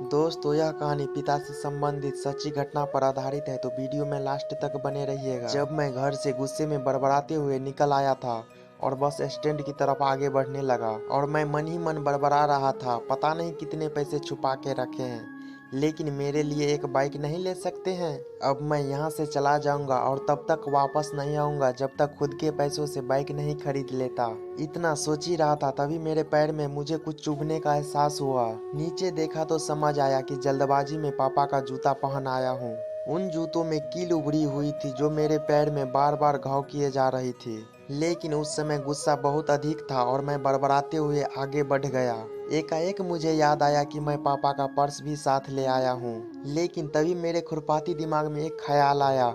दोस्तों, यह कहानी पिता से संबंधित सच्ची घटना पर आधारित है, तो वीडियो में लास्ट तक बने रहिएगा। जब मैं घर से गुस्से में बड़बड़ाते हुए निकल आया था और बस स्टैंड की तरफ आगे बढ़ने लगा और मैं मन ही मन बड़बड़ा रहा था, पता नहीं कितने पैसे छुपा के रखे हैं, लेकिन मेरे लिए एक बाइक नहीं ले सकते हैं। अब मैं यहाँ से चला जाऊंगा और तब तक वापस नहीं आऊंगा जब तक खुद के पैसों से बाइक नहीं खरीद लेता। इतना सोच ही रहा था, तभी मेरे पैर में मुझे कुछ चुभने का एहसास हुआ। नीचे देखा तो समझ आया कि जल्दबाजी में पापा का जूता पहन आया हूँ। उन जूतों में कील उभरी हुई थी जो मेरे पैर में बार बार घाव किए जा रही थी, लेकिन उस समय गुस्सा बहुत अधिक था और मैं बड़बड़ाते हुए आगे बढ़ गया। एकाएक मुझे याद आया कि मैं पापा का पर्स भी साथ ले आया हूँ, लेकिन तभी मेरे खुरपाती दिमाग में एक ख्याल आया,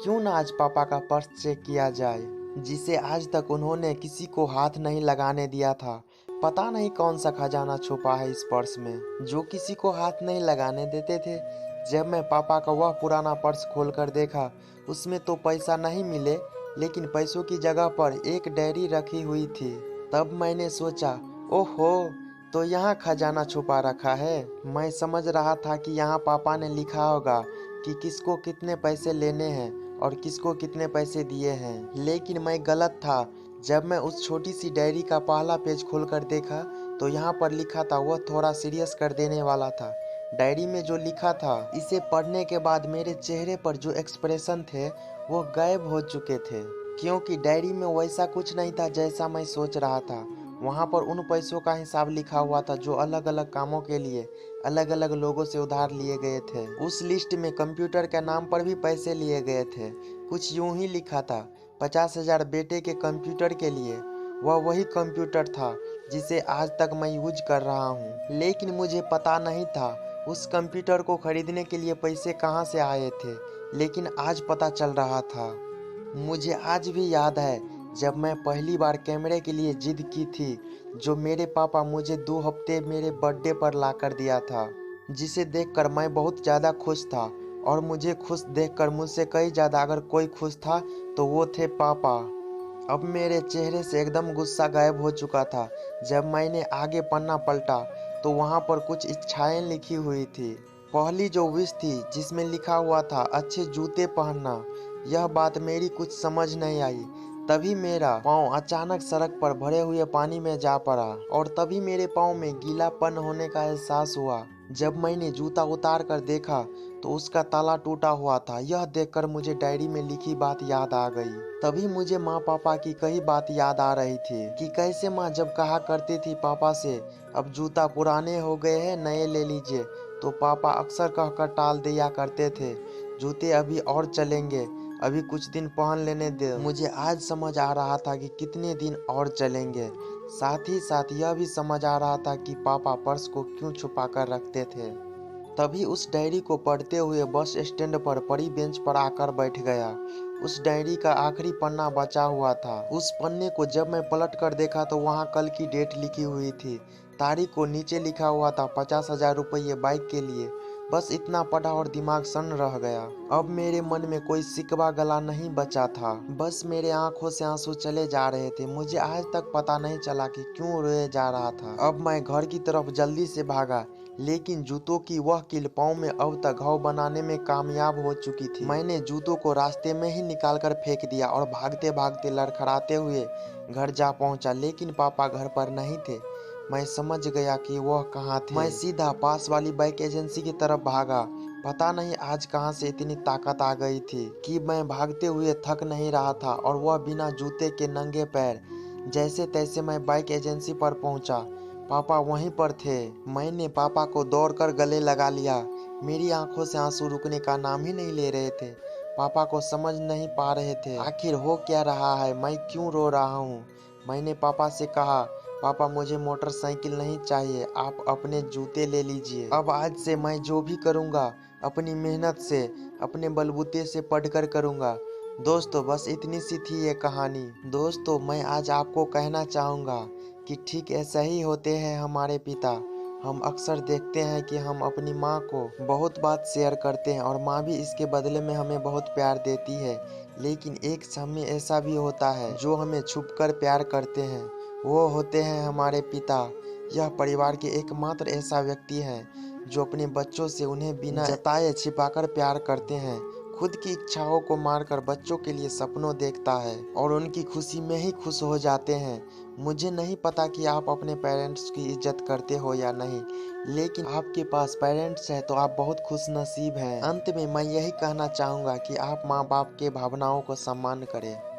क्यों ना आज पापा का पर्स चेक किया जाए, जिसे आज तक उन्होंने किसी को हाथ नहीं लगाने दिया था। पता नहीं कौन सा खजाना छुपा है इस पर्स में, जो किसी को हाथ नहीं लगाने देते थे। जब मैं पापा का वह पुराना पर्स खोलकर देखा, उसमें तो पैसा नहीं मिले, लेकिन पैसों की जगह पर एक डायरी रखी हुई थी। तब मैंने सोचा, ओहो, तो यहाँ खजाना छुपा रखा है। मैं समझ रहा था कि यहाँ पापा ने लिखा होगा कि किसको कितने पैसे लेने हैं और किसको कितने पैसे दिए हैं, लेकिन मैं गलत था। जब मैं उस छोटी सी डायरी का पहला पेज खोलकर देखा तो यहाँ पर लिखा था, वह थोड़ा सीरियस कर देने वाला था। डायरी में जो लिखा था, इसे पढ़ने के बाद मेरे चेहरे पर जो एक्सप्रेशन थे वो गायब हो चुके थे, क्योंकि डायरी में वैसा कुछ नहीं था जैसा मैं सोच रहा था। वहाँ पर उन पैसों का हिसाब लिखा हुआ था जो अलग अलग कामों के लिए अलग अलग लोगों से उधार लिए गए थे। उस लिस्ट में कंप्यूटर के नाम पर भी पैसे लिए गए थे। कुछ यूं ही लिखा था, 50,000 बेटे के कंप्यूटर के लिए। वह वही कंप्यूटर था जिसे आज तक मैं यूज कर रहा हूँ, लेकिन मुझे पता नहीं था उस कंप्यूटर को खरीदने के लिए पैसे कहाँ से आए थे। लेकिन आज पता चल रहा था। मुझे आज भी याद है जब मैं पहली बार कैमरे के लिए जिद की थी, जो मेरे पापा मुझे 2 हफ्ते मेरे बर्थडे पर ला कर दिया था, जिसे देखकर मैं बहुत ज़्यादा खुश था। और मुझे खुश देखकर मुझसे कई ज़्यादा अगर कोई खुश था तो वो थे पापा। अब मेरे चेहरे से एकदम गुस्सा गायब हो चुका था। जब मैंने आगे पन्ना पलटा तो वहाँ पर कुछ इच्छाएं लिखी हुई थी। पहली जो विश थी जिसमें लिखा हुआ था अच्छे जूते पहनना। यह बात मेरी कुछ समझ नहीं आई। तभी मेरा पाँव अचानक सड़क पर भरे हुए पानी में जा पड़ा और तभी मेरे पाँव में गीलापन होने का एहसास हुआ। जब मैंने जूता उतार कर देखा तो उसका ताला टूटा हुआ था। यह देखकर मुझे डायरी में लिखी बात याद आ गई। तभी मुझे माँ पापा की कई बात याद आ रही थी कि कैसे माँ जब कहा करती थी पापा से, अब जूता पुराने हो गए हैं, नए ले लीजिए, तो पापा अक्सर कहकर टाल दिया करते थे, जूते अभी और चलेंगे, अभी कुछ दिन पहन लेने दे। मुझे आज समझ आ रहा था कि कितने दिन और चलेंगे। साथ ही साथ यह भी समझ आ रहा था कि पापा पर्स को क्यों छुपा कर रखते थे। तभी उस डायरी को पढ़ते हुए बस स्टैंड पर पड़ी बेंच पर आकर बैठ गया। उस डायरी का आखिरी पन्ना बचा हुआ था। उस पन्ने को जब मैं पलट कर देखा तो वहाँ कल की डेट लिखी हुई थी। तारीख को नीचे लिखा हुआ था 50,000 रुपये बाइक के लिए। बस इतना पढ़ा और दिमाग सन्न रह गया। अब मेरे मन में कोई सिकवा गला नहीं बचा था, बस मेरे आंखों से आंसू चले जा रहे थे। मुझे आज तक पता नहीं चला कि क्यों रोए जा रहा था। अब मैं घर की तरफ जल्दी से भागा, लेकिन जूतों की वह कील पाँव में अब तक घाव बनाने में कामयाब हो चुकी थी। मैंने जूतों को रास्ते में ही निकालकर फेंक दिया और भागते भागते लड़खड़ाते हुए घर जा पहुंचा, लेकिन पापा घर पर नहीं थे। मैं समझ गया कि वह कहाँ थे। मैं सीधा पास वाली बाइक एजेंसी की तरफ भागा। पता नहीं आज कहाँ से इतनी ताकत आ गई थी कि मैं भागते हुए थक नहीं रहा था, और वह बिना जूते के नंगे पैर। जैसे तैसे मैं बाइक एजेंसी पर पहुंचा। पापा वहीं पर थे। मैंने पापा को दौड़कर गले लगा लिया। मेरी आंखों से आंसू रुकने का नाम ही नहीं ले रहे थे। पापा को समझ नहीं पा रहे थे आखिर हो क्या रहा है, मैं क्यों रो रहा हूँ। मैंने पापा से कहा, पापा मुझे मोटरसाइकिल नहीं चाहिए, आप अपने जूते ले लीजिए। अब आज से मैं जो भी करूँगा अपनी मेहनत से, अपने बलबूते से पढ़कर करूँगा। दोस्तों, बस इतनी सी थी ये कहानी। दोस्तों, मैं आज आपको कहना चाहूँगा कि ठीक ऐसा ही होते हैं हमारे पिता। हम अक्सर देखते हैं कि हम अपनी माँ को बहुत बात शेयर करते हैं और माँ भी इसके बदले में हमें बहुत प्यार देती है, लेकिन एक समय ऐसा भी होता है जो हमें छुपकर प्यार करते हैं। वो होते हैं हमारे पिता। यह परिवार के एकमात्र ऐसा व्यक्ति हैं जो अपने बच्चों से उन्हें बिना जताए छिपाकर प्यार करते हैं, खुद की इच्छाओं को मारकर बच्चों के लिए सपनों देखता है और उनकी खुशी में ही खुश हो जाते हैं। मुझे नहीं पता कि आप अपने पेरेंट्स की इज्जत करते हो या नहीं, लेकिन आपके पास पेरेंट्स हैं तो आप बहुत खुशनसीब हैं। अंत में मैं यही कहना चाहूँगा कि आप माँ बाप के भावनाओं को सम्मान करें।